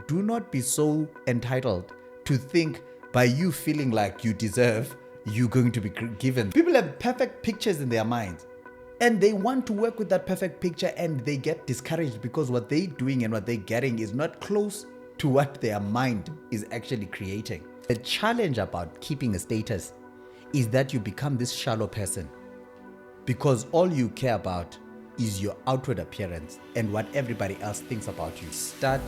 do not be so entitled to think by you feeling like you deserve, you're going to be given. People have perfect pictures in their minds. And they want to work with that perfect picture, and they get discouraged because what they're doing and what they're getting is not close to what their mind is actually creating. The challenge about keeping a status is that you become this shallow person because all you care about is your outward appearance and what everybody else thinks about you. Start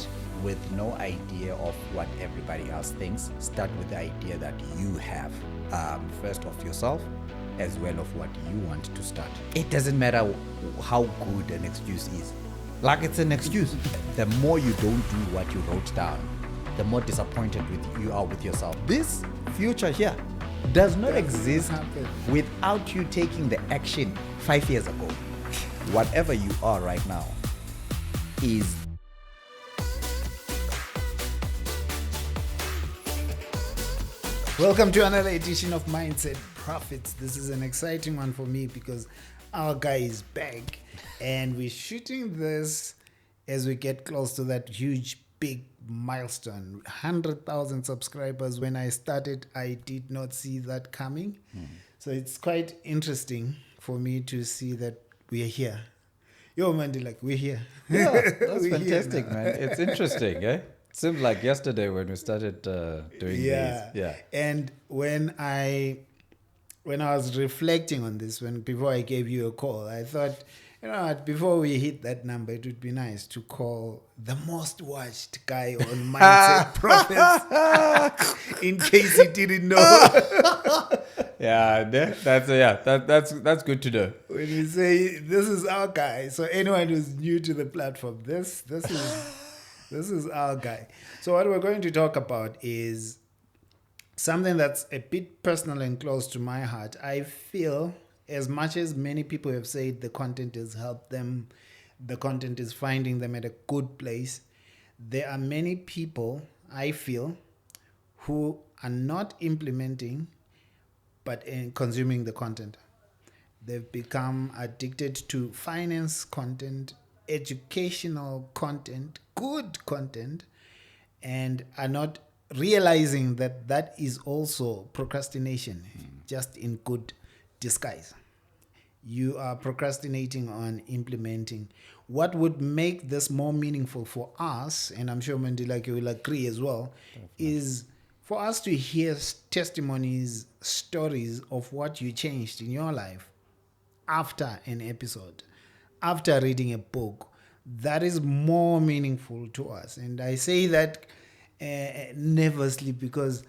with no idea of what everybody else thinks. Start with the idea that you have first of yourself, as well of what you want to start. It doesn't matter how good an excuse is. Like, it's an excuse. The more you don't do what you wrote down, the more disappointed you are with yourself. This future here does not exist without you taking the action 5 years ago. Whatever you are right now is. Welcome to another edition of Mindset Profits. This is an exciting one for me because our guy is back and we're shooting this as we get close to that huge, big milestone. 100,000 subscribers. When I started, I did not see that coming. So it's quite interesting for me to see that we are here. Yo, Mandilakhe, we're here. Yeah, that's fantastic, man. It's interesting, eh? Seemed like yesterday when we started doing these. Yeah. And when I was reflecting on this, before I gave you a call, I thought, you know what, before we hit that number, it would be nice to call the most watched guy on Mindset Profits, in case you didn't know. That's good to know. When we say this is our guy, so anyone who's new to the platform, this is our guy. So what we're going to talk about is something that's a bit personal and close to my heart. I feel, as much as many people have said the content has helped them, the content is finding them at a good place, there are many people, I feel, who are not implementing but in consuming the content. They've become addicted to finance content, educational content, good content, and are not realizing that that is also procrastination, just in good disguise. You are procrastinating on implementing. What would make this more meaningful for us, and I'm sure Mandilakhe will agree as well, is for us to hear testimonies, stories of what you changed in your life after an episode, after reading a book. That is more meaningful to us. And I say that nervously because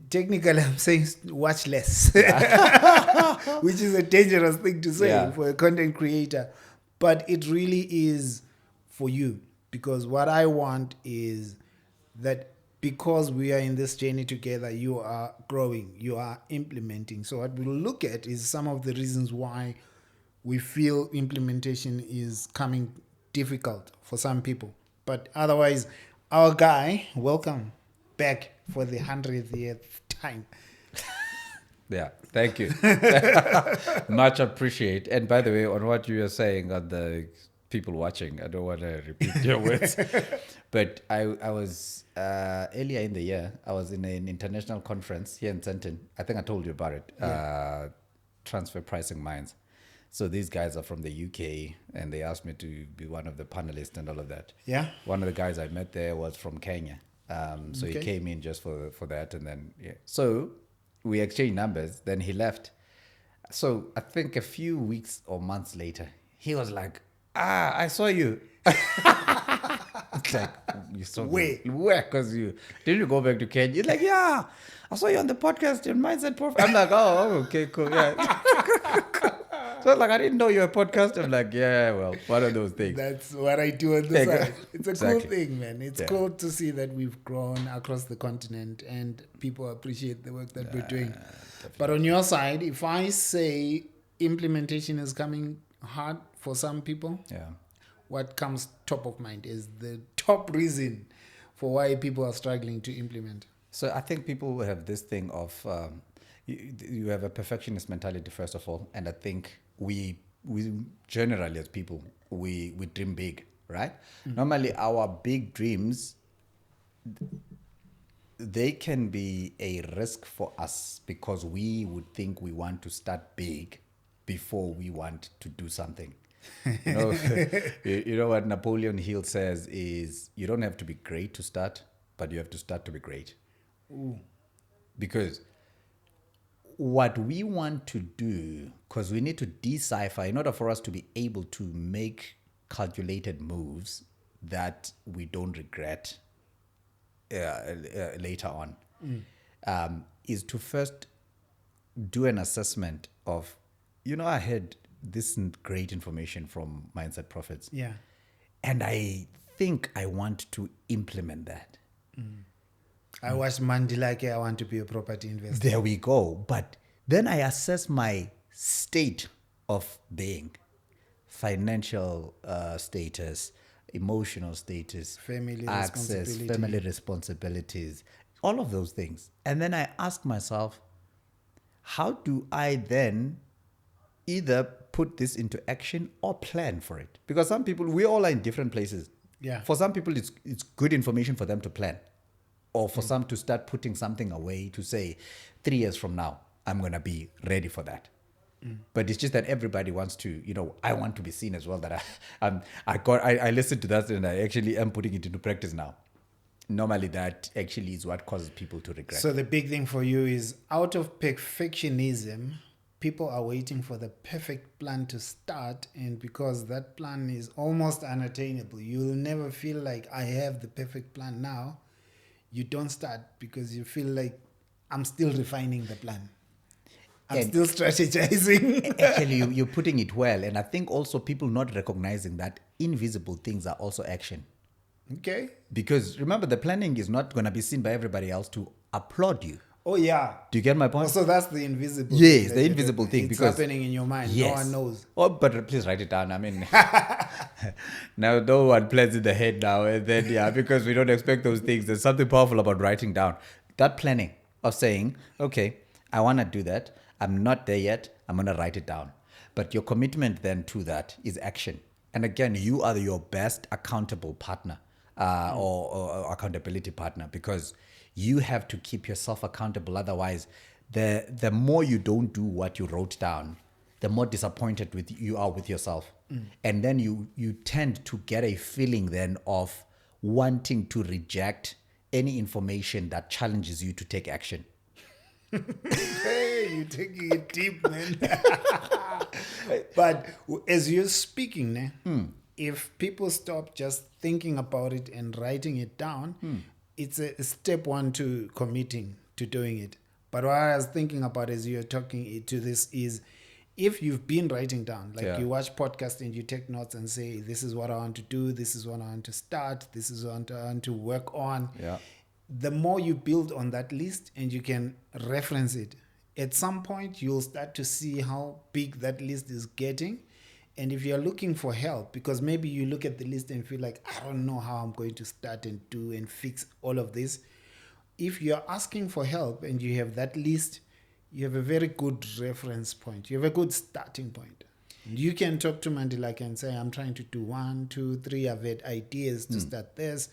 technically I'm saying watch less, which is a dangerous thing to say for a content creator. But it really is for you, because what I want is that because we are in this journey together, you are growing, you are implementing. So what we'll look at is some of the reasons why we feel implementation is coming difficult for some people. But otherwise, our guy, welcome back for the 100th time. Yeah, thank you. Much appreciate. And by the way, on what you are saying on the people watching, I don't want to repeat your words, but I was earlier in the year, I was in an international conference here in Sandton. I think I told you about it. Transfer Pricing Minds. So these guys are from the UK, and they asked me to be one of the panelists and all of that. Yeah. One of the guys I met there was from Kenya. So he came in just for that, and then so we exchanged numbers. Then he left. So I think a few weeks or months later, he was like, I saw you. It's like, you saw me. Where? Because didn't you go back to Kenya? He's like, yeah, I saw you on the podcast on Mindset Profit. I'm like, oh, okay, cool, yeah. So like, I didn't know you were a podcast. I'm like, yeah, well, one of those things. That's what I do on the side. It's a cool thing, man. It's cool to see that we've grown across the continent and people appreciate the work that we're doing. Definitely. But on your side, if I say implementation is coming hard for some people, what comes top of mind is the top reason for why people are struggling to implement. So I think people have this thing of, you have a perfectionist mentality, first of all. And I think we generally as people, we dream big, right? Mm-hmm. Normally our big dreams they can be a risk for us because we would think we want to start big before we want to do something. You know, you know what Napoleon Hill says is you don't have to be great to start, but you have to start to be great. Ooh. Because what we want to do, because we need to decipher in order for us to be able to make calculated moves that we don't regret later on, is to first do an assessment of, I had this great information from Mindset Profits. Yeah. And I think I want to implement that. I watched Mandilakhe. I want to be a property investor. There we go. But then I assess my state of being, financial status, emotional status, Family access, responsibility. family responsibilities, all of those things. And then I ask myself, how do I then either put this into action or plan for it? Because some people, we all are in different places. Yeah. For some people, it's good information for them to plan, or for some to start putting something away to say, 3 years from now, I'm going to be ready for that. But it's just that everybody wants to, I want to be seen as well, that I listened to that and I actually am putting it into practice now. Normally that actually is what causes people to regret. So the big thing for you is, out of perfectionism, people are waiting for the perfect plan to start, and because that plan is almost unattainable, you'll never feel like I have the perfect plan now. You don't start because you feel like I'm still refining the plan. I'm still strategizing. Actually, you're putting it well. And I think also people not recognizing that invisible things are also action. Okay. Because remember, the planning is not going to be seen by everybody else to applaud you. Oh, yeah. Do you get my point? So that's the invisible Yes, thing. the invisible thing. It's because happening in your mind. Yes. No one knows. Oh, but please write it down. I mean, now no one plans in the head now. And then, because we don't expect those things. There's something powerful about writing down. That planning of saying, okay, I want to do that. I'm not there yet. I'm going to write it down. But your commitment then to that is action. And again, you are your best accountable partner or accountability partner, because you have to keep yourself accountable. Otherwise, the more you don't do what you wrote down, the more disappointed you are with yourself. And then you tend to get a feeling then of wanting to reject any information that challenges you to take action. Hey, you're taking it deep, man. But as you're speaking, if people stop just thinking about it and writing it down, it's a step one to committing to doing it. But what I was thinking about as you're talking to this is, if you've been writing down, like you watch podcasts and you take notes and say, this is what I want to do, this is what I want to start, this is what I want to work on. Yeah. The more you build on that list and you can reference it, at some point you'll start to see how big that list is getting. And if you're looking for help, because maybe you look at the list and feel like, I don't know how I'm going to start and do and fix all of this. If you're asking for help and you have that list, you have a very good reference point. You have a good starting point. You can talk to Mandilakhe and say, I'm trying to do 1, 2, 3. I've had ideas to start this.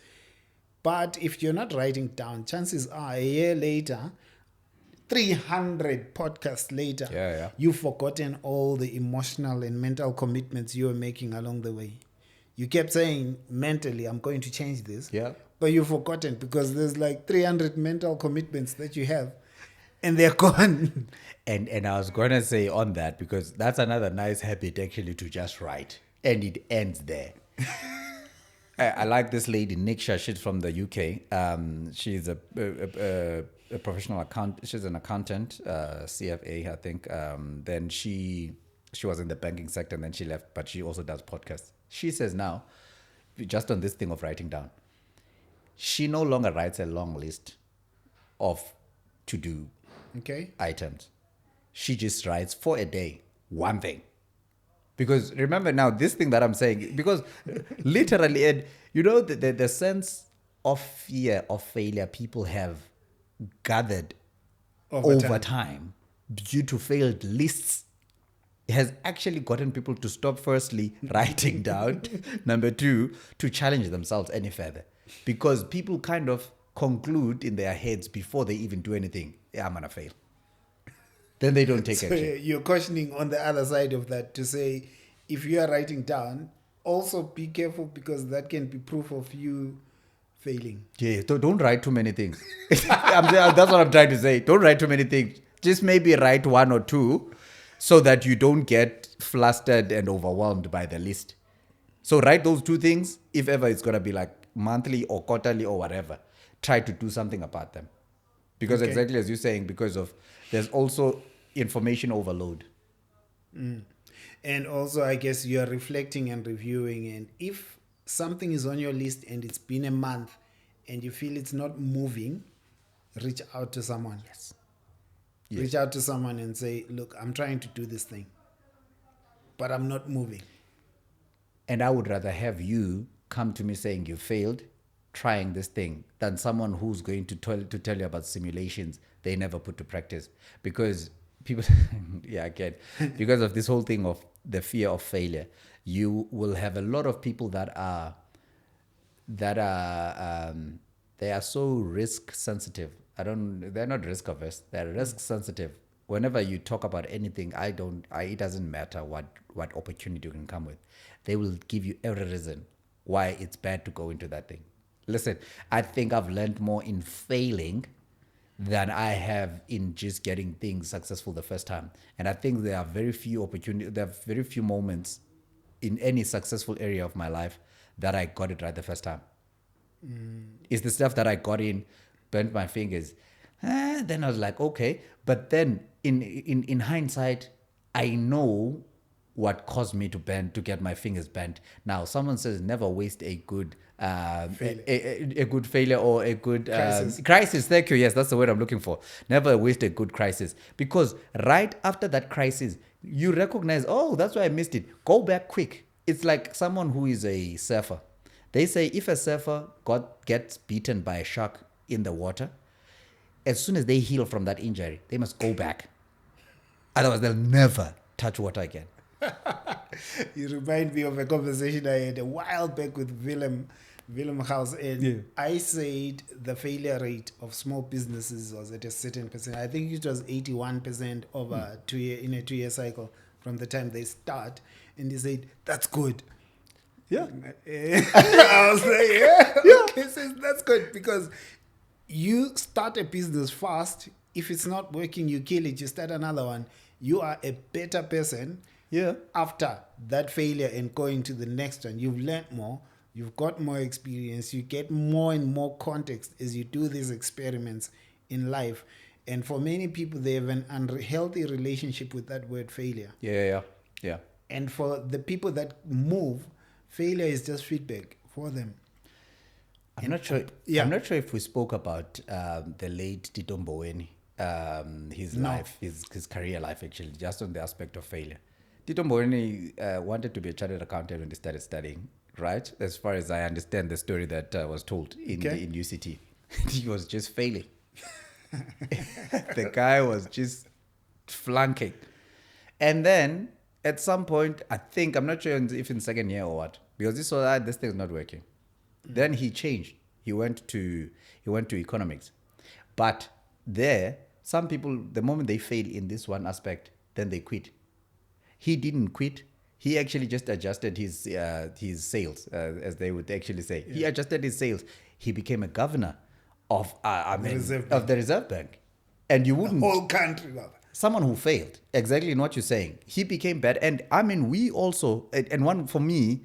But if you're not writing down, chances are a year later, 300 podcasts later, you've forgotten all the emotional and mental commitments you were making along the way. You kept saying mentally, I'm going to change this. Yeah. But you've forgotten because there's like 300 mental commitments that you have and they're gone. And I was going to say on that, because that's another nice habit actually, to just write. And it ends there. I like this lady, Niksha. She's from the UK. She's a professional accountant. She's an accountant, CFA, I think. Then she was in the banking sector, and then she left, but she also does podcasts. She says now, just on this thing of writing down, she no longer writes a long list of to-do items. She just writes for a day, one thing. Because remember now, this thing that I'm saying, because literally, and the sense of fear of failure people have gathered over time due to failed lists has actually gotten people to stop, firstly, writing down, number 2, to challenge themselves any further. Because people kind of conclude in their heads before they even do anything, yeah, I'm going to fail. Then they don't take So action. you're questioning on the other side of that to say, if you are writing down, also be careful because that can be proof of you failing. Yeah, don't write too many things. That's what I'm trying to say. Don't write too many things. Just maybe write one or two so that you don't get flustered and overwhelmed by the list. So write those two things. If ever it's going to be like monthly or quarterly or whatever, try to do something about them. Because Okay. exactly as you're saying, because of there's also information overload. And also, I guess you are reflecting and reviewing. And if something is on your list and it's been a month and you feel it's not moving, reach out to someone. Yes. Reach out to someone and say, look, I'm trying to do this thing, but I'm not moving. And I would rather have you come to me saying you failed trying this thing than someone who's going to tell you about simulations they never put to practice. Because people, yeah, again, because of this whole thing of the fear of failure, you will have a lot of people that are they are so risk sensitive. They're not risk averse. They're risk sensitive. Whenever you talk about anything, it doesn't matter what opportunity you can come with. They will give you every reason why it's bad to go into that thing. Listen, I think I've learned more in failing than I have in just getting things successful the first time. And I think there are very few opportunities, there are very few moments in any successful area of my life that I got it right the first time. It's the stuff that I got in, burnt my fingers. Then I was like, okay. But then in hindsight, I know what caused me to get my fingers bent. Now, someone says never waste a good a good failure or a good crisis. Thank you. Yes, that's the word I'm looking for. Never waste a good crisis, because right after that crisis, you recognize, oh, that's why I missed it. Go back quick. It's like someone who is a surfer. They say if a surfer gets beaten by a shark in the water, as soon as they heal from that injury, they must go back. Otherwise, they'll never touch water again. You remind me of a conversation I had a while back with Willem House, and I said the failure rate of small businesses was at a certain percent. I think it was 81% over 2 year in a 2-year cycle from the time they start, and he said that's good. Yeah. I was like, yeah, okay, so that's good, because you start a business fast. If it's not working, you kill it, you start another one. You are a better person after that failure and going to the next one. You've learned more, you've got more experience, you get more and more context as you do these experiments in life. And for many people, they have an unhealthy relationship with that word failure. Yeah. And for the people that move, failure is just feedback for them. I'm not sure if we spoke about the late Tito Mboweni, his life, his career life, actually, just on the aspect of failure. Tito Mboweni wanted to be a chartered accountant when he started studying, right? As far as I understand the story that was told in UCT. He was just failing. The guy was just flunking. And then at some point, I'm not sure if in second year or what, because he saw that this thing's not working. Then he changed. He went to economics. But there, some people, the moment they fail in this one aspect, then they quit. He didn't quit. He actually just adjusted his sales, as they would actually say. Yeah. He adjusted his sales. He became a governor of the Reserve Bank. And you wouldn't... The whole country, brother. Someone who failed, exactly in what you're saying. He became bad. And I mean, we also... And one, for me,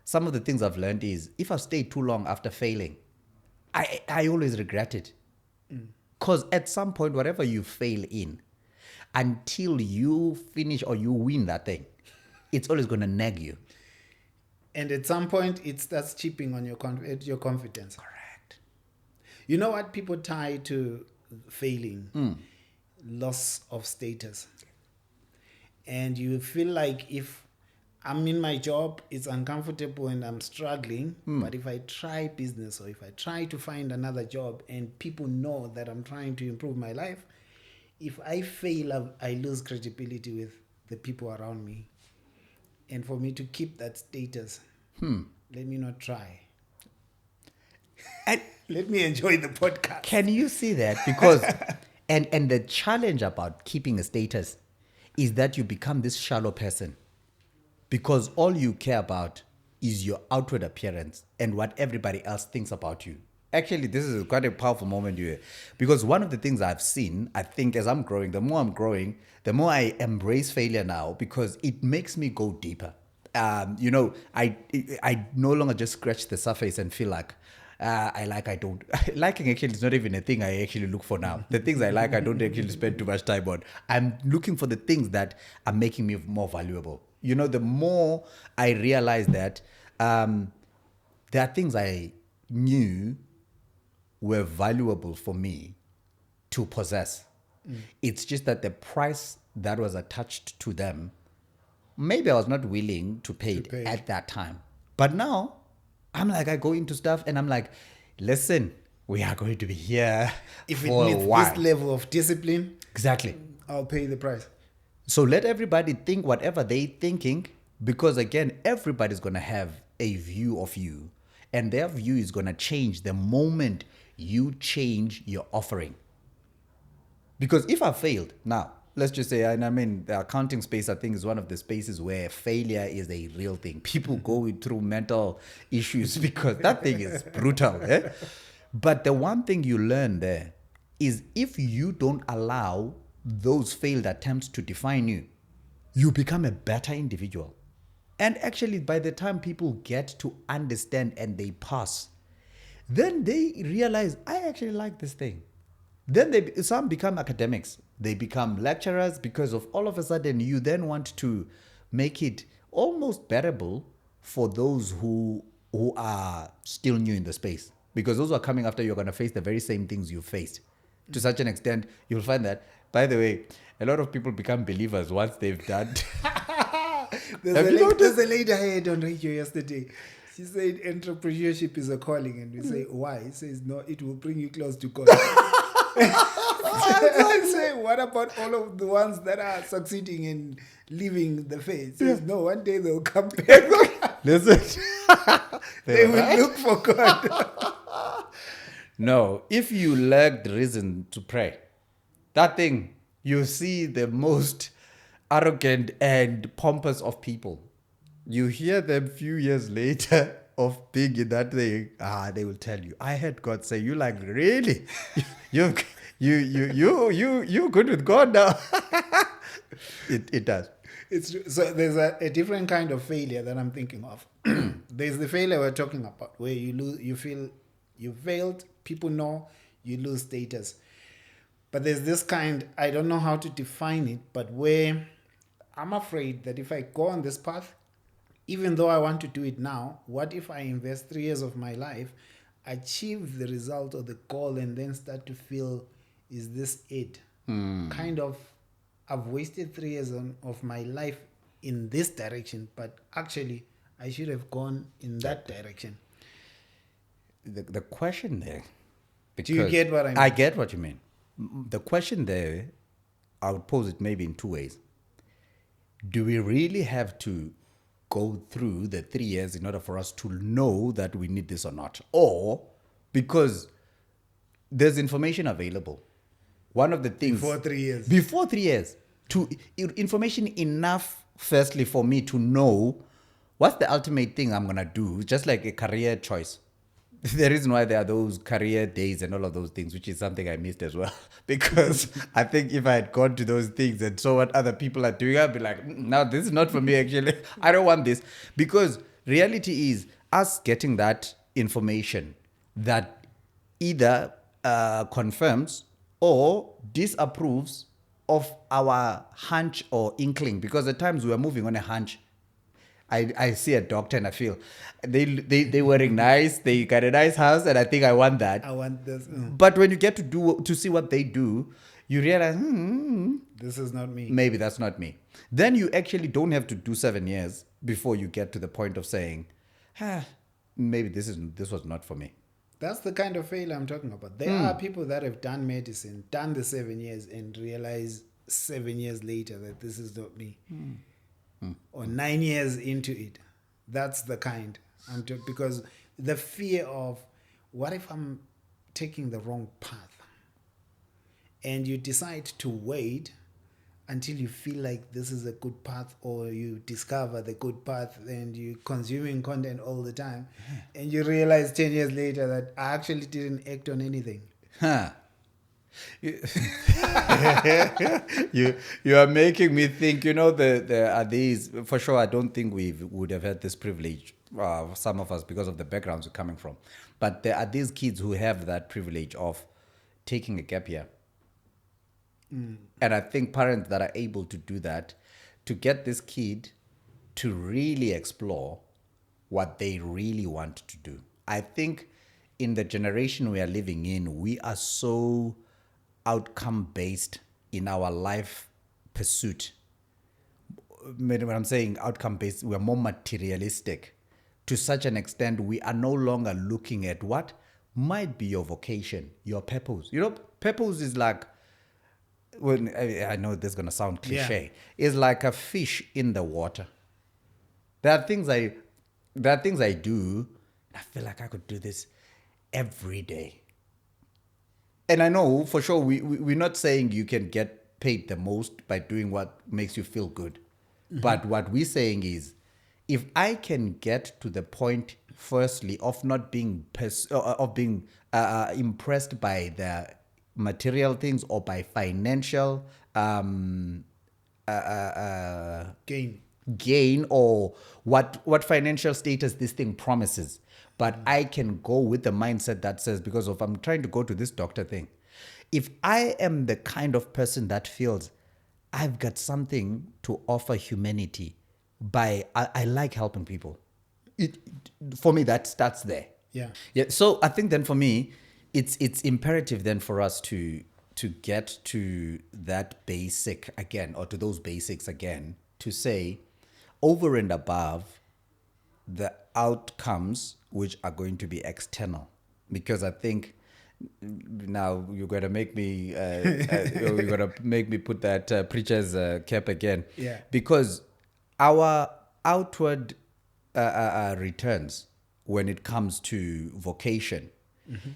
some of the things I've learned is, if I stayed too long after failing, I always regret it. Because at some point, whatever you fail in, until you finish or you win that thing, it's always going to nag you. And at some point, it starts chipping on your confidence. Correct. You know what people tie to failing? Loss of status. And you feel like if I'm in my job, it's uncomfortable and I'm struggling. But if I try business, or if I try to find another job and people know that I'm trying to improve my life, if I fail, I lose credibility with the people around me. And for me to keep that status, let me not try. Let me enjoy the podcast. Can you see that? Because and the challenge about keeping a status is that you become this shallow person because all you care about is your outward appearance and what everybody else thinks about you. Actually, this is quite a powerful moment here because one of the things I've seen, I think as I'm growing, the more I'm growing, the more I embrace failure now because it makes me go deeper. I no longer just scratch the surface and feel like I don't liking actually is not even a thing I actually look for now. The things I like I don't actually spend too much time on. I'm looking for the things that are making me more valuable. The more I realize that there are things I knew were valuable for me to possess. It's just that the price that was attached to them, maybe I was not willing to pay it at that time. But now, I'm like, I go into stuff and I'm like, listen, we are going to be here If for it a needs while. this level of discipline, Exactly. I'll pay the price. So let everybody think whatever they thinking, because again, everybody's going to have a view of you. And their view is going to change the moment you change your offering. Because if I failed, now, let's just say, and I mean, the accounting space, I think, is one of the spaces where failure is a real thing. People go through mental issues because that thing is brutal. Eh? But the one thing you learn there is if you don't allow those failed attempts to define you, you become a better individual. And actually, by the time people get to understand and they pass, then they realize, I actually like this thing. Then some become academics. They become lecturers because of all of a sudden you then want to make it almost bearable for those who are still new in the space. Because those who are coming after you are going to face the very same things you faced. To such an extent, you'll find that, by the way, a lot of people become believers once they've done. There's a lady I had on radio yesterday. She said entrepreneurship is a calling, and we say why? He says no, it will bring you close to God. I say, what about all of the ones that are succeeding in living the faith? He says no, one day they'll come back. Listen, They will look for God. No, if you lack the reason to pray, that thing, you see the most arrogant and pompous of people. You hear them few years later of being in that thing, they will tell you, I heard God say, you like, really? You're good with God now. It does. So there's a different kind of failure that I'm thinking of. There's the failure we're talking about where you feel you failed, people know, you lose status. But there's this kind, I don't know how to define it, but where I'm afraid that if I go on this path, even though I want to do it now, what if I invest 3 years of my life, achieve the result or the goal, and then start to feel, is this it? Kind of, I've wasted 3 years of my life in this direction, but actually I should have gone in that direction. The question there. Do you get what I mean? I get what you mean. The question there, I would pose it maybe in two ways. Do we really have to go through the 3 years in order for us to know that we need this or not? Or because there's information available. One of the things... Before 3 years. Before 3 years. Information enough, firstly, for me to know what's the ultimate thing I'm going to do, just like a career choice. The reason why there are those career days and all of those things, which is something I missed as well. Because I think if I had gone to those things and saw what other people are doing, I'd be like, no, this is not for me actually. I don't want this. Because reality is us getting that information that either confirms or disapproves of our hunch or inkling. Because at times we are moving on a hunch. I see a doctor and I feel they wearing nice, they got a nice house, and I think I want that. I want this. But when you get to see what they do, you realize, this is not me. Maybe that's not me. Then you actually don't have to do 7 years before you get to the point of saying, maybe this was not for me. That's the kind of failure I'm talking about. There are people that have done medicine, done the 7 years, and realize 7 years later that this is not me. Or 9 years into it. That's the kind. Because the fear of, what if I'm taking the wrong path, and you decide to wait until you feel like this is a good path, or you discover the good path and you're consuming content all the time, and you realize 10 years later that I actually didn't act on anything. Huh. You are making me think, there are these, for sure, I don't think we would have had this privilege, some of us, because of the backgrounds we're coming from. But there are these kids who have that privilege of taking a gap year. And I think parents that are able to do that, to get this kid to really explore what they really want to do. I think in the generation we are living in, we are so outcome based in our life pursuit. When I'm saying outcome based, we're more materialistic to such an extent we are no longer looking at what might be your vocation, your purpose. Purpose is like, well, I know this is going to sound cliche. Yeah. It's like a fish in the water. There are things I do. I feel like I could do this every day. And I know for sure we're not saying you can get paid the most by doing what makes you feel good. Mm-hmm. But what we're saying is, if I can get to the point, firstly, of not being impressed by the material things or by financial gain or what financial status this thing promises, but I can go with the mindset that says, because if I'm trying to go to this doctor thing, if I am the kind of person that feels I've got something to offer humanity by I like helping people, for me that starts there. Yeah. So I think then for me, it's imperative then for us to get to that basic again, or to those basics again, to say, over and above the outcomes which are going to be external. Because I think now you're going to make me put that preacher's cap again. Yeah. Because our outward returns when it comes to vocation, mm-hmm,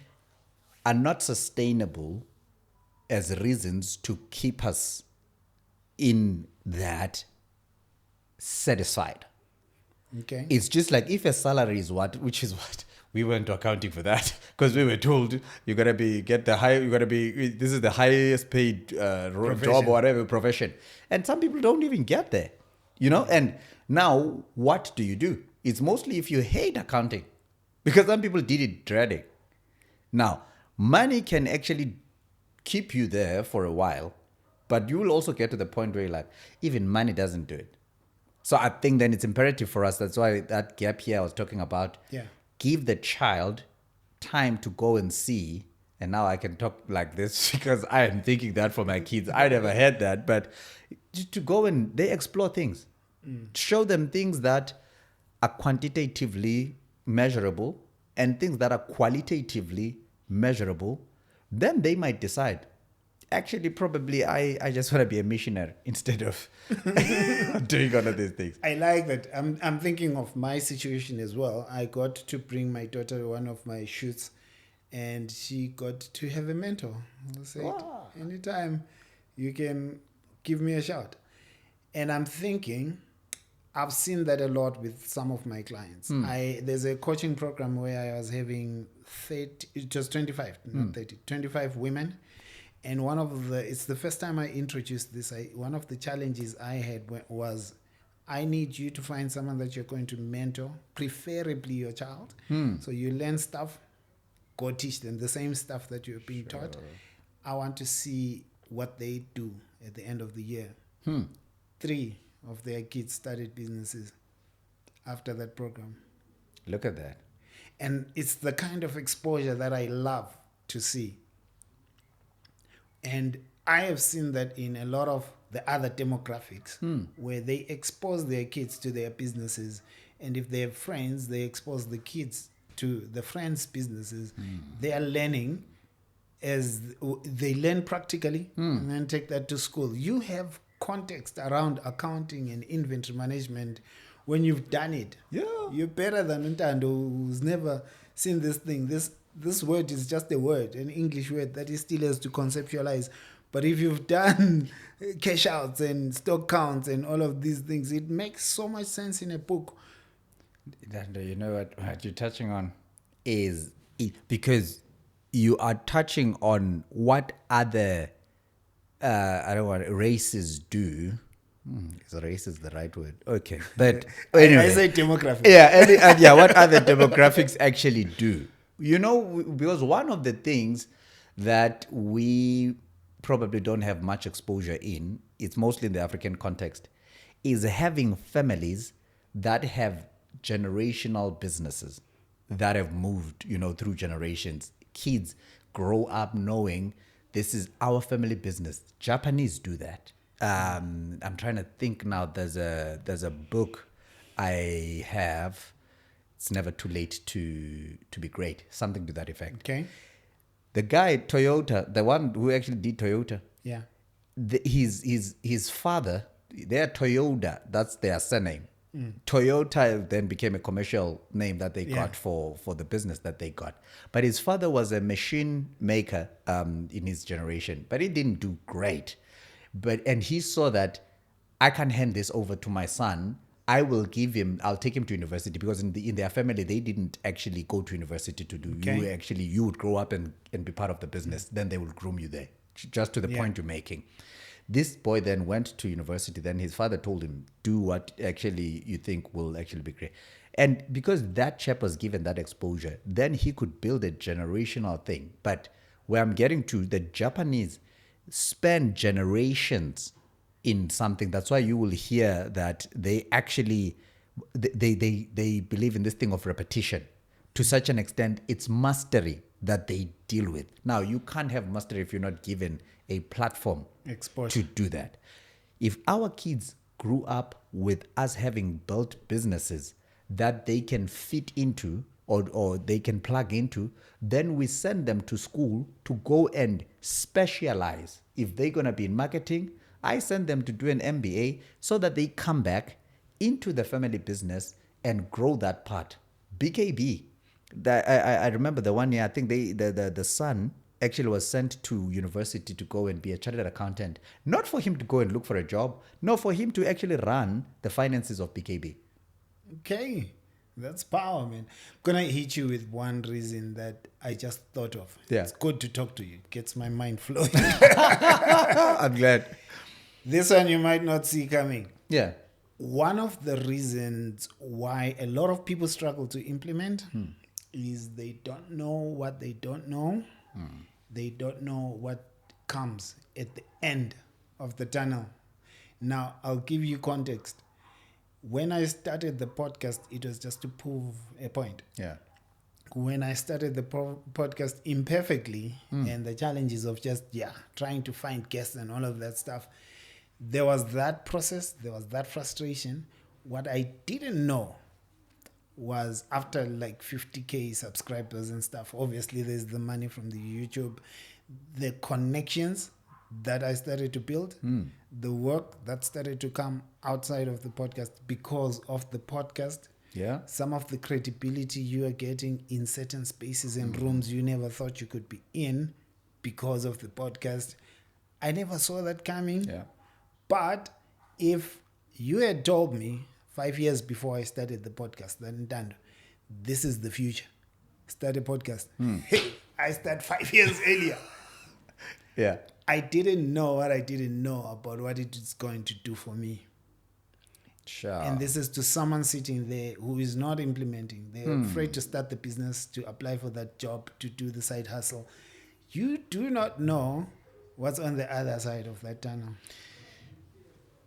are not sustainable as reasons to keep us in that satisfied. Okay. It's just like if a salary is which is what we weren't accounting for that, because we were told you gotta be this is the highest paid job or whatever profession, and some people don't even get there, And now what do? It's mostly if you hate accounting, because some people did it dreading. Now, money can actually keep you there for a while, but you will also get to the point where you're like, even money doesn't do it. So I think then it's imperative for us. That's why that gap here I was talking about. Yeah. Give the child time to go and see. And now I can talk like this because I am thinking that for my kids. I never had that, but to go and they explore things. Show them things that are quantitatively measurable and things that are qualitatively measurable. Then they might decide, actually, probably I just want to be a missionary instead of doing all of these things. I like that. I'm thinking of my situation as well. I got to bring my daughter to one of my shoots, and she got to have a mentor. I said, wow, anytime you can give me a shout. And I'm thinking, I've seen that a lot with some of my clients. There's a coaching program where I was having 25 women. And it's the first time I introduced this. One of the challenges I had was, I need you to find someone that you're going to mentor, preferably your child. So you learn stuff, go teach them the same stuff that you're being taught. I want to see what they do at the end of the year. 3 of their kids started businesses after that program. Look at that. And it's the kind of exposure that I love to see. And I have seen that in a lot of the other demographics where they expose their kids to their businesses. And if they have friends, they expose the kids to the friends' businesses. They are learning as they learn practically and then take that to school. You have context around accounting and inventory management when you've done it. Yeah. You're better than Ntando, who's never seen this thing. this word is just a word, an English word that is still has to conceptualize. But if you've done cash outs and stock counts and all of these things, it makes so much sense in a book. You know what you're touching on is because you are touching on what other I don't want races do. Is race is the right word? Okay, but anyway, I say demographics. yeah, and what other demographics actually do? You know, because one of the things that we probably don't have much exposure in, it's mostly in the African context, is having families that have generational businesses that have moved, through generations. Kids grow up knowing this is our family business. Japanese do that. I'm trying to think now. There's a book I have. It's never too late to be great. Something to that effect. Okay. The guy Toyota, the one who actually did Toyota. Yeah. His father, they're Toyota. That's their surname. Toyota then became a commercial name that they got for the business that they got. But his father was a machine maker in his generation, but he didn't do great. And he saw that I can hand this over to my son. I'll take him to university, because in their family, they didn't actually go to university to do. Okay. You would grow up and be part of the business. Then they will groom you there, just to the point you're making. This boy then went to university. Then his father told him, do what actually you think will actually be great. And because that chap was given that exposure, then he could build a generational thing. But where I'm getting to, the Japanese spend generations in something. That's why you will hear that they actually, they believe in this thing of repetition. To such an extent, it's mastery that they deal with. Now, you can't have mastery if you're not given a platform to do that. If our kids grew up with us having built businesses that they can fit into or they can plug into, then we send them to school to go and specialize. If they're going to be in marketing, I send them to do an MBA so that they come back into the family business and grow that part. BKB. I remember the one year, I think the son actually was sent to university to go and be a chartered accountant. Not for him to go and look for a job, no, for him to actually run the finances of BKB. Okay. That's power, man. I'm going to hit you with one reason that I just thought of. Yeah. It's good to talk to you. It gets my mind flowing. I'm glad. This one you might not see coming. Yeah. One of the reasons why a lot of people struggle to implement is they don't know what they don't know. They don't know what comes at the end of the tunnel. Now, I'll give you context. When I started the podcast, it was just to prove a point. Yeah. When I started the podcast imperfectly and the challenges of just, trying to find guests and all of that stuff, there was that process, there was that frustration. What I didn't know was after like 50K subscribers and stuff, obviously there's the money from the YouTube, the connections that I started to build, the work that started to come outside of the podcast because of the podcast. Yeah. Some of the credibility you are getting in certain spaces and rooms you never thought you could be in because of the podcast. I never saw that coming. Yeah. But if you had told me 5 years before I started the podcast, then this is the future. Start a podcast. Hey, I started 5 years earlier. Yeah. I didn't know what I didn't know about what it is going to do for me. Sure. And this is to someone sitting there who is not implementing. They're afraid to start the business, to apply for that job, to do the side hustle. You do not know what's on the other side of that tunnel.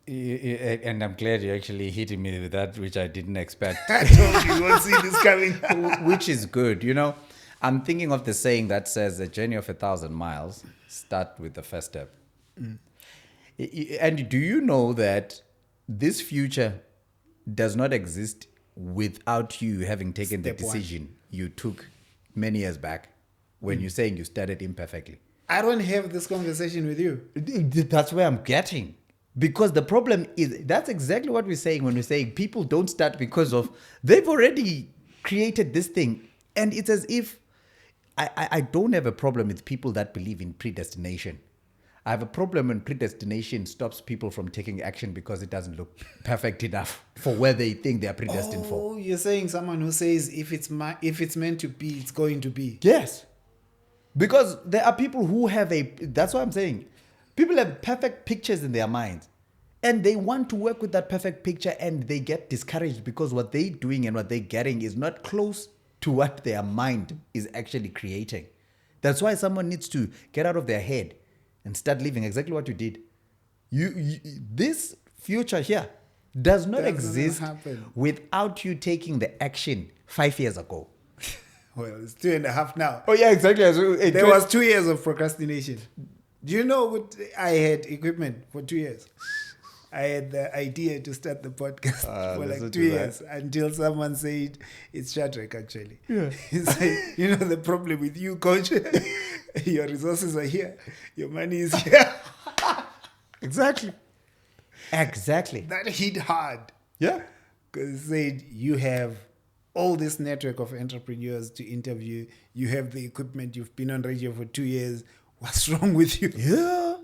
And I'm glad you're actually hitting me with that, which I didn't expect. I told you won't see this coming. Which is good. I'm thinking of the saying that says a journey of 1,000 miles start with the first step. And do you know that this future does not exist without you having taken Step the decision you took many years back when you're saying you started imperfectly? I don't have this conversation with you. That's where I'm getting. Because the problem is, that's exactly what we're saying when we're saying people don't start because of, they've already created this thing. And it's as if, I don't have a problem with people that believe in predestination. I have a problem when predestination stops people from taking action because it doesn't look perfect enough for where they think they are predestined for. Oh, you're saying someone who says if it's meant to be, it's going to be. Yes. Because there are people who have that's what I'm saying. People have perfect pictures in their minds. And they want to work with that perfect picture and they get discouraged because what they're doing and what they're getting is not close to what their mind is actually creating. That's why someone needs to get out of their head and start living exactly what you did. This future here does not Doesn't exist happen. without you taking the action 5 years ago. Well, it's 2.5 now. Oh, yeah, exactly. There was 2 years of procrastination. Do you know what? I had equipment for 2 years. I had the idea to start the podcast for that's like not 2 too years until someone said it's Shadrach actually. Yeah. It's like, you know, the problem with you, coach, your resources are here, your money is here. Exactly. Exactly. That hit hard Yeah. because it said you have all this network of entrepreneurs to interview. You have the equipment. You've been on radio for 2 years. What's wrong with you? Yeah.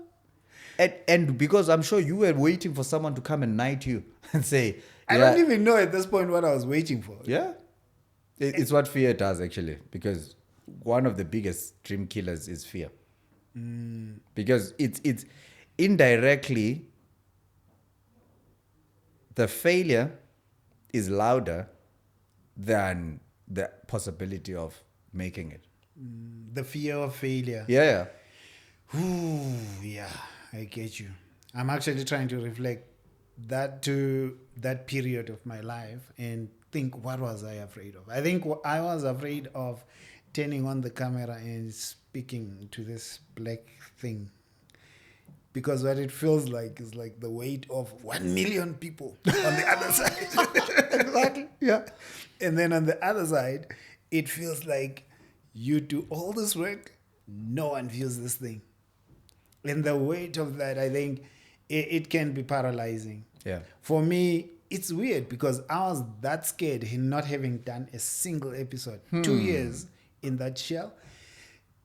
And because I'm sure you were waiting for someone to come and knight you and say, I yeah, don't even know at this point what I was waiting for. yeah. It's what fear does, actually, because one of the biggest dream killers is fear. Because it's indirectly, the failure is louder than the possibility of making it. The fear of failure. Yeah. Ooh, yeah, I get you. I'm actually trying to reflect that to that period of my life and think, what was I afraid of? I think I was afraid of turning on the camera and speaking to this black thing. Because what it feels like is like the weight of 1 million people on the other side. Exactly. Yeah. And then on the other side, it feels like you do all this work, no one feels this thing. And the weight of that, I think, it can be paralyzing. Yeah. For me, it's weird because I was that scared in not having done a single episode. 2 years in that shell.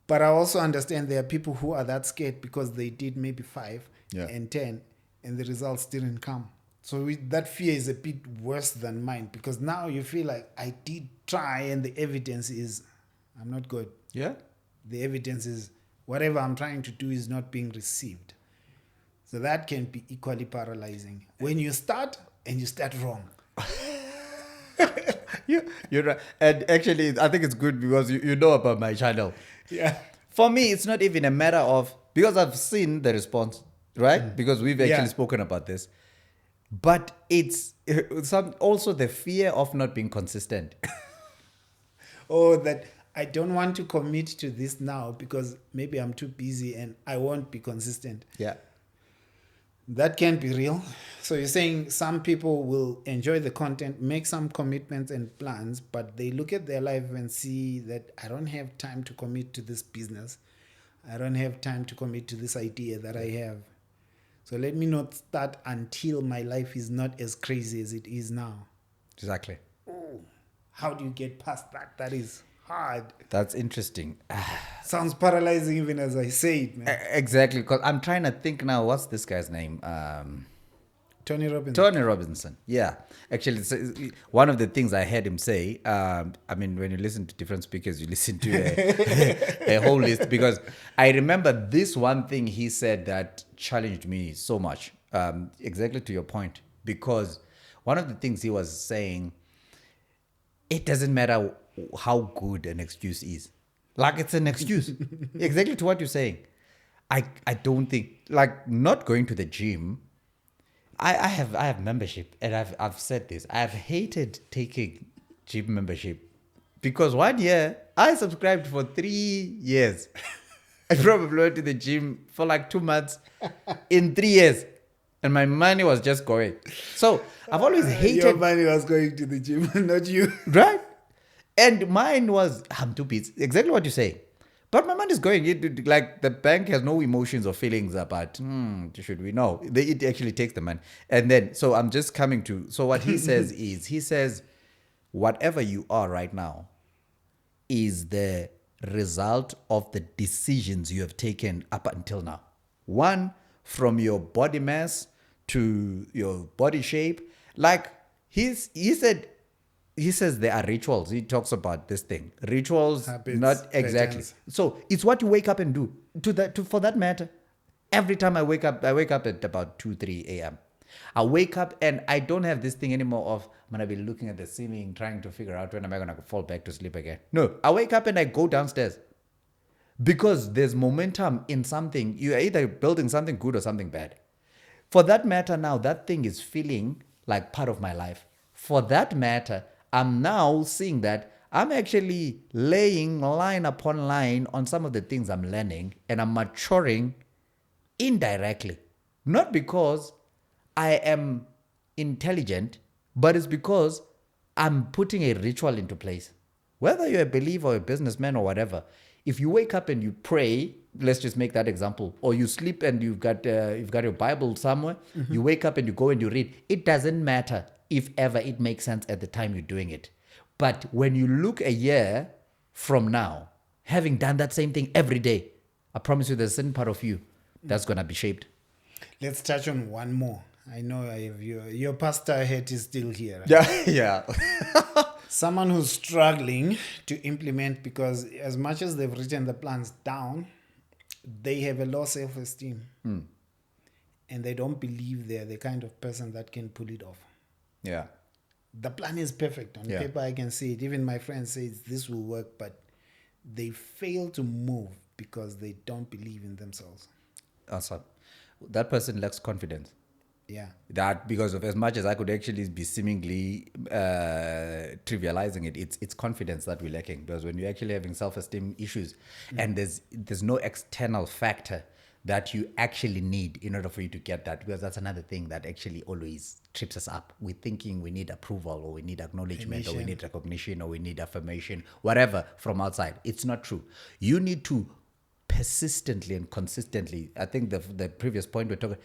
But I also understand there are people who are that scared because they did maybe 5 and 10 and the results didn't come. So that fear is a bit worse than mine because now you feel like I did try and the evidence is I'm not good. Yeah. The evidence is whatever I'm trying to do is not being received. So that can be equally paralyzing. When you start and you start wrong. You're right. And actually, I think it's good because you know about my channel. Yeah. For me, it's not even a matter of, because I've seen the response, right? Because we've actually spoken about this. But it's also the fear of not being consistent. Or that I don't want to commit to this now because maybe I'm too busy and I won't be consistent. Yeah. That can be real. So you're saying some people will enjoy the content, make some commitments and plans, but they look at their life and see that I don't have time to commit to this business. I don't have time to commit to this idea that I have. So let me not start until my life is not as crazy as it is now. Exactly. How do you get past that? That is hard. That's interesting. Sounds paralyzing even as I say it, man. Exactly. Because I'm trying to think now, what's this guy's name? Tony Robbins. Tony Robinson. Yeah. Actually, one of the things I heard him say, I mean, when you listen to different speakers, you listen to a whole list. Because I remember this one thing he said that challenged me so much. Exactly to your point. Because one of the things he was saying, it doesn't matter how good an excuse is. Like, it's an excuse. Exactly to what you're saying. I don't think, like, not going to the gym, I have membership, and I've said this. I've hated taking gym membership because 1 year I subscribed for 3 years. I probably went to the gym for like 2 months in 3 years, and my money was just going. So I've always hated. Your money was going to the gym, not you. Right? And mine was, I'm too busy. Exactly what you say. But my mind is going. Like, the bank has no emotions or feelings about, should we know? It actually takes the money. And then, so I'm just coming to, so what he says is, he says, whatever you are right now is the result of the decisions you have taken up until now. One, from your body mass to your body shape. Like he says there are rituals. He talks about this thing. Rituals, Habits, not exactly. patterns. So it's what you wake up and do. For that matter, every time I wake up at about 2-3 a.m. I wake up and I don't have this thing anymore of I'm gonna be looking at the ceiling trying to figure out when am I gonna fall back to sleep again. No, I wake up and I go downstairs because there's momentum in something. You're either building something good or something bad. For that matter, now that thing is feeling like part of my life. For that matter, I'm now seeing that I'm actually laying line upon line on some of the things I'm learning, and I'm maturing indirectly. Not because I am intelligent, but it's because I'm putting a ritual into place. Whether you're a believer or a businessman or whatever, if you wake up and you pray, let's just make that example, or you sleep and you've got your Bible somewhere, you wake up and you go and you read, it doesn't matter if ever it makes sense at the time you're doing it. But when you look a year from now, having done that same thing every day, I promise you there's a certain part of you that's going to be shaped. Let's touch on one more. I know I have your pastor hat is still here. Yeah, yeah. Someone who's struggling to implement, because as much as they've written the plans down, they have a low self-esteem. And they don't believe they're the kind of person that can pull it off. Yeah. The plan is perfect. On paper, I can see it. Even my friend says this will work, but they fail to move because they don't believe in themselves. Awesome. That person lacks confidence. Yeah. That because of as much as I could actually be seemingly trivializing it, it's confidence that we're lacking. Because when you're actually having self-esteem issues, and there's no external factor that you actually need in order for you to get that, because that's another thing that actually always trips us up. We're thinking we need approval, or we need acknowledgement, or we need recognition, or we need affirmation, whatever from outside. It's not true. You need to persistently and consistently, I think the previous point we're talking,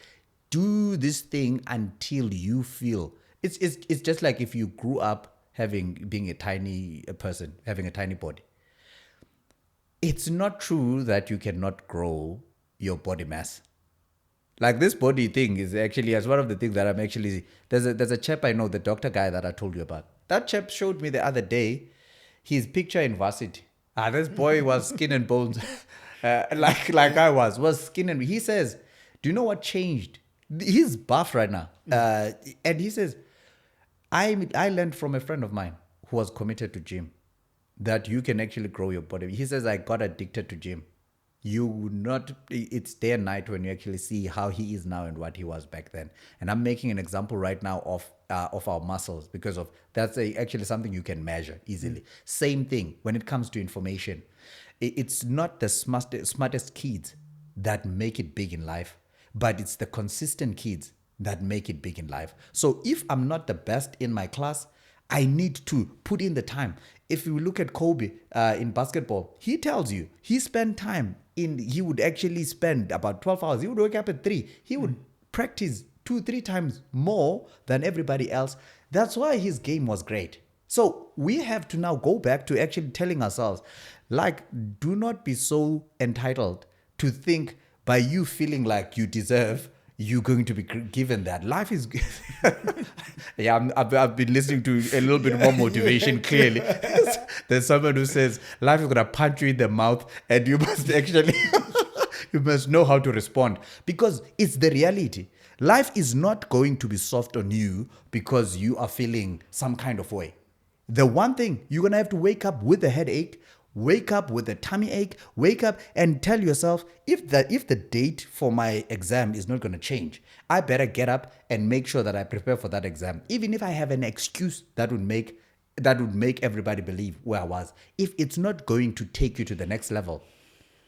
do this thing until you feel it's just like if you grew up being a tiny person, having a tiny body. It's not true that you cannot grow your body mass. Like this body thing is actually as one of the things that I'm actually, there's a chap I know, the doctor guy that I told you about. That chap showed me the other day his picture in varsity. This boy was skin and bones. like I was skin and he says, do you know what changed? He's buff right now. And he says, I learned from a friend of mine who was committed to gym that you can actually grow your body. He says, I got addicted to gym. You would not, it's day and night when you actually see how he is now and what he was back then. And I'm making an example right now of our muscles because of that's actually something you can measure easily. Same thing when it comes to information. It's not the smartest kids that make it big in life, but it's the consistent kids that make it big in life. So if I'm not the best in my class, I need to put in the time. If you look at Kobe in basketball, he tells you he spent time he would actually spend about 12 hours. He would wake up at 3. He would practice 2-3 times more than everybody else. That's why his game was great. So we have to now go back to actually telling ourselves, like, do not be so entitled to think by you feeling like you deserve, you're going to be given that. Life is... Yeah, I've been listening to a little bit more motivation, clearly. There's someone who says, life is going to punch you in the mouth and you must actually... you must know how to respond. Because it's the reality. Life is not going to be soft on you because you are feeling some kind of way. The one thing, you're going to have to wake up with a headache, wake up with a tummy ache, wake up and tell yourself, if the date for my exam is not going to change, I better get up and make sure that I prepare for that exam. Even if I have an excuse that would make everybody believe where I was. If it's not going to take you to the next level,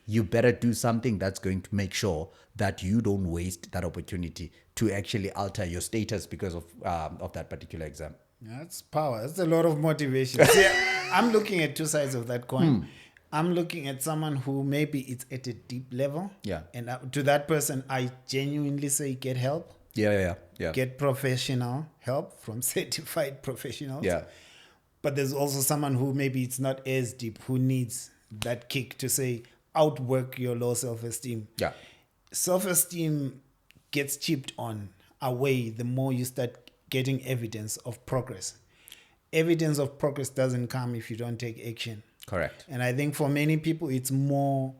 you better do something that's going to make sure that you don't waste that opportunity to actually alter your status because of that particular exam. That's power. That's a lot of motivation. See, I'm looking at two sides of that coin. I'm looking at someone who maybe it's at a deep level. Yeah. And to that person, I genuinely say get help. Yeah. Get professional help from certified professionals. Yeah. But there's also someone who maybe it's not as deep, who needs that kick to say, outwork your low self-esteem. Yeah. Self-esteem gets chipped on away the more you start getting evidence of progress. Evidence of progress doesn't come if you don't take action. Correct. And I think for many people, it's more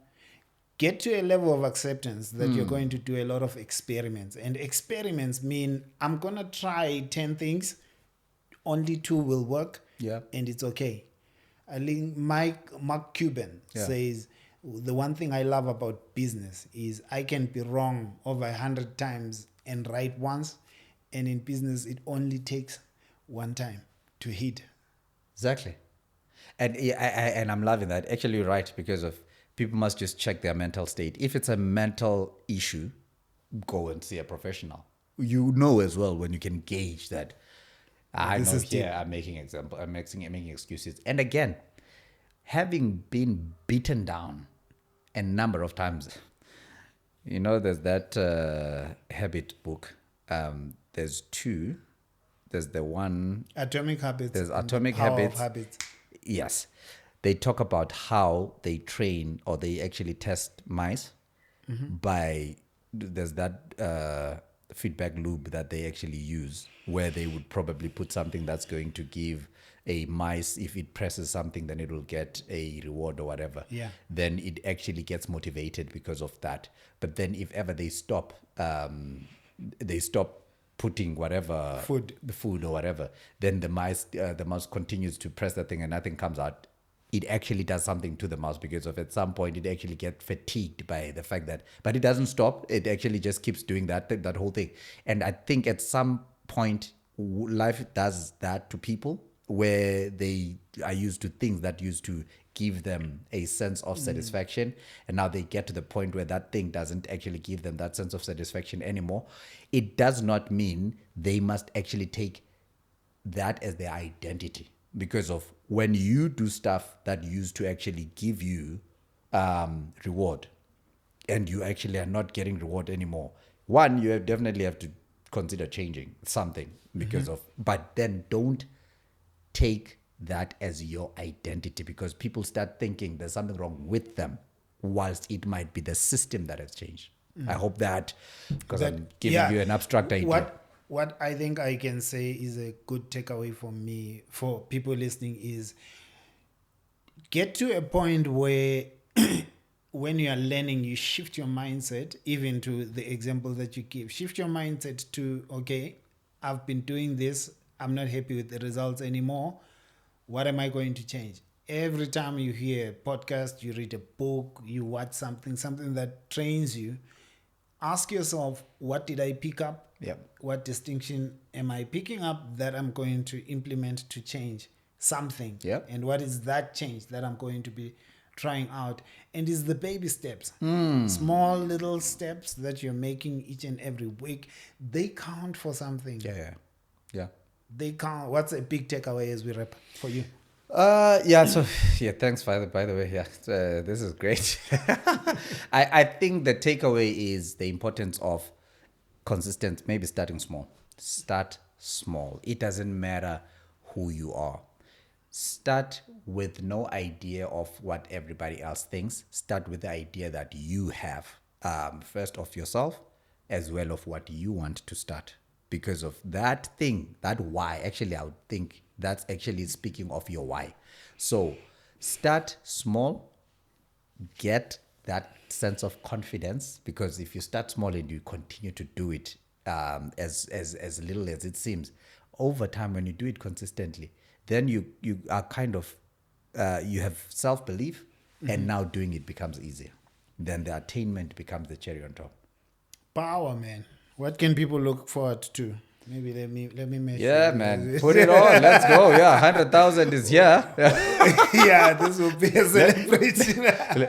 get to a level of acceptance that you're going to do a lot of experiments. And experiments mean I'm going to try 10 things, only 2 will work, Yeah. and it's okay. I think Mark Cuban says, the one thing I love about business is I can be wrong over 100 times and right once. And in business, it only takes one time to hit. Exactly. And and I'm loving that. Actually, you're right, because of people must just check their mental state. If it's a mental issue, go and see a professional. You know as well when you can gauge that. I This know is here I'm making excuses. And again, having been beaten down a number of times, there's that habit book. There's 2. There's the one. Atomic Habits. There's and the Atomic Power Habits. Of habits. Yes. They talk about how they train, or they actually test mice by, there's that feedback loop that they actually use, where they would probably put something that's going to give a mice, if it presses something, then it will get a reward or whatever. Yeah. Then it actually gets motivated because of that. But then if ever they stop putting whatever the food or whatever, then the mouse continues to press that thing and nothing comes out. It actually does something to the mouse, because of at some point it actually gets fatigued by the fact that, but it doesn't stop. It actually just keeps doing that whole thing. And I think at some point life does that to people, where they are used to things that used to give them a sense of satisfaction, and now they get to the point where that thing doesn't actually give them that sense of satisfaction anymore. It does not mean they must actually take that as their identity, because of when you do stuff that used to actually give you reward, and you actually are not getting reward anymore, one, you definitely have to consider changing something, because of, but then don't take that as your identity, because people start thinking there's something wrong with them, whilst it might be the system that has changed. I hope that, because I'm giving you an abstract idea. What I think I can say is a good takeaway for me, for people listening, is get to a point where when you are learning, you shift your mindset, even to the example that you give. Shift your mindset to, okay, I've been doing this. I'm not happy with the results anymore. What am I going to change? Every time you hear a podcast, you read a book, you watch something that trains you, ask yourself, what did I pick up? Yep. What distinction am I picking up that I'm going to implement to change something? Yep. And what is that change that I'm going to be trying out? And it's the baby steps. Small little steps that you're making each and every week. They count for something. Yeah. They count. What's a big takeaway as we wrap for you? Thanks by the way. This is great. I think the takeaway is the importance of consistent, maybe starting small. Start small. It doesn't matter who you are. Start with no idea of what everybody else thinks. Start with the idea that you have, first of yourself, as well of what you want to start. Because of that thing, that why, actually, I would think that's actually speaking of your why. So start small, get that sense of confidence, because if you start small and you continue to do it as little as it seems, over time, when you do it consistently, then you are kind of, you have self-belief, and now doing it becomes easier. Then the attainment becomes the cherry on top. Power, man. What can people look forward to? Maybe let me measure. Yeah, man. Put it on. Let's go. Yeah, 100,000 is here. Yeah, this will be a celebration.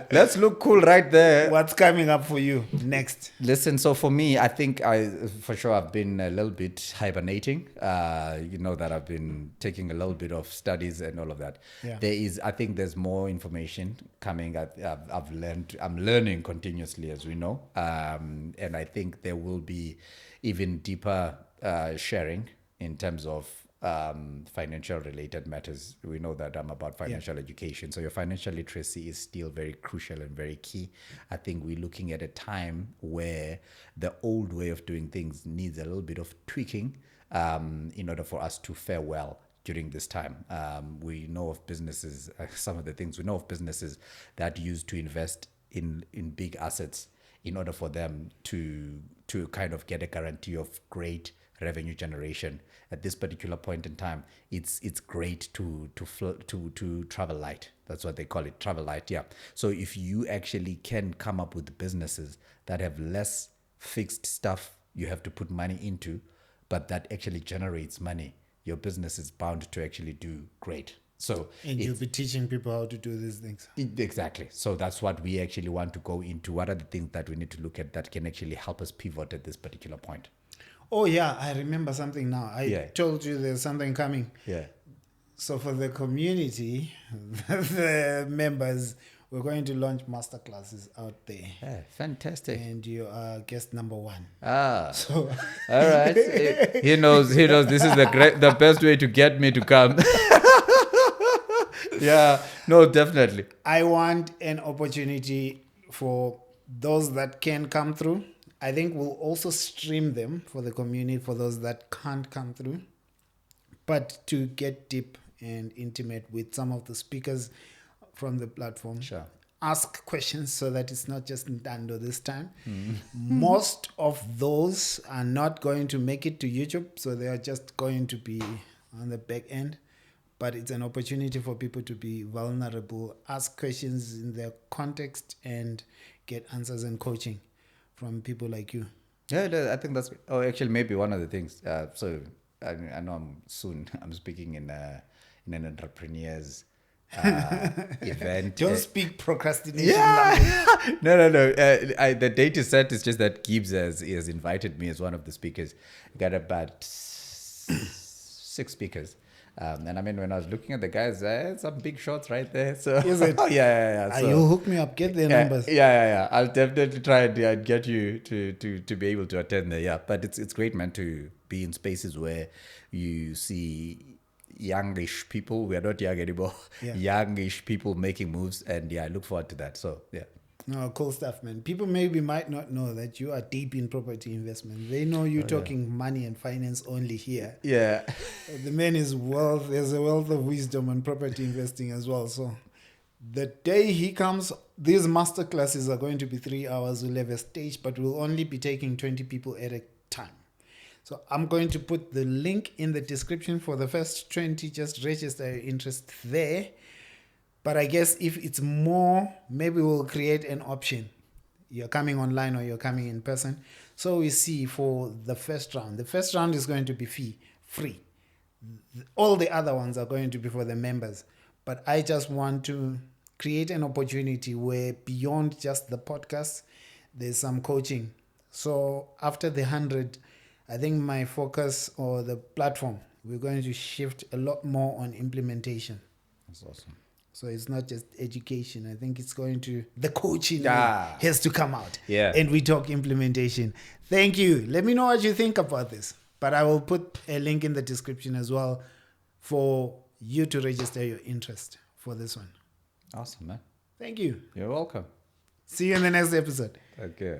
Let's look cool right there. What's coming up for you next? Listen, so for me, I think I've been a little bit hibernating. You know that I've been taking a little bit of studies and all of that. Yeah. I think there's more information coming. I'm learning continuously, as we know. And I think there will be even deeper sharing in terms of financial related matters. We know that I'm about financial education. So your financial literacy is still very crucial and very key. I think we're looking at a time where the old way of doing things needs a little bit of tweaking in order for us to fare well during this time. We know of businesses, some of the things we know of businesses that used to invest in big assets in order for them to kind of get a guarantee of great revenue generation. At this particular point in time, it's great to travel light. That's what they call it, travel light. Yeah. So if you actually can come up with businesses that have less fixed stuff you have to put money into, but that actually generates money, your business is bound to actually do great. So and you'll be teaching people how to do these things. Exactly. So that's what we actually want to go into. What are the things that we need to look at that can actually help us pivot at this particular point? Oh, yeah, I remember something now. I told you there's something coming. Yeah. So for the community, the members, we're going to launch masterclasses out there. Yeah, fantastic. And you are guest number 1. So, all right. He knows. This is the best way to get me to come. Yeah, no, definitely. I want an opportunity for those that can come through. I think we'll also stream them for the community, for those that can't come through. But to get deep and intimate with some of the speakers from the platform. Sure. Ask questions so that it's not just Ntando this time. Most of those are not going to make it to YouTube, so they are just going to be on the back end. But it's an opportunity for people to be vulnerable, ask questions in their context, and get answers and coaching from people like you. Yeah, I think that's. Oh, actually, maybe one of the things. So I know I'm speaking in an entrepreneur's event. Don't speak procrastination language. No. The date is set. It's just that Gibbs has invited me as one of the speakers. Got about 6 speakers. And I mean, when I was looking at the guys, some big shots right there. So is it? Yeah. So, you hook me up, get their numbers. Yeah. I'll definitely try and get you to be able to attend there. Yeah, but it's great, man, to be in spaces where you see youngish people. We are not young anymore. Yeah. Youngish people making moves, and I look forward to that. So yeah. No, cool stuff, man. People maybe might not know that you are deep in property investment. They know you're talking money and finance only here. Yeah. The man is wealth. There's a wealth of wisdom on property investing as well. So the day he comes, these master classes are going to be 3 hours. We'll have a stage, but we'll only be taking 20 people at a time. So I'm going to put the link in the description for the first 20. Just register your interest there. But I guess if it's more, maybe we'll create an option. You're coming online or you're coming in person. So we see for the first round. The first round is going to be free. All the other ones are going to be for the members. But I just want to create an opportunity where beyond just the podcast, there's some coaching. So after the 100, I think my focus or the platform, we're going to shift a lot more on implementation. That's awesome. So it's not just education. I think it's going to, the coaching has to come out. Yeah. And we talk implementation. Thank you. Let me know what you think about this. But I will put a link in the description as well for you to register your interest for this one. Awesome, man. Thank you. You're welcome. See you in the next episode. Okay.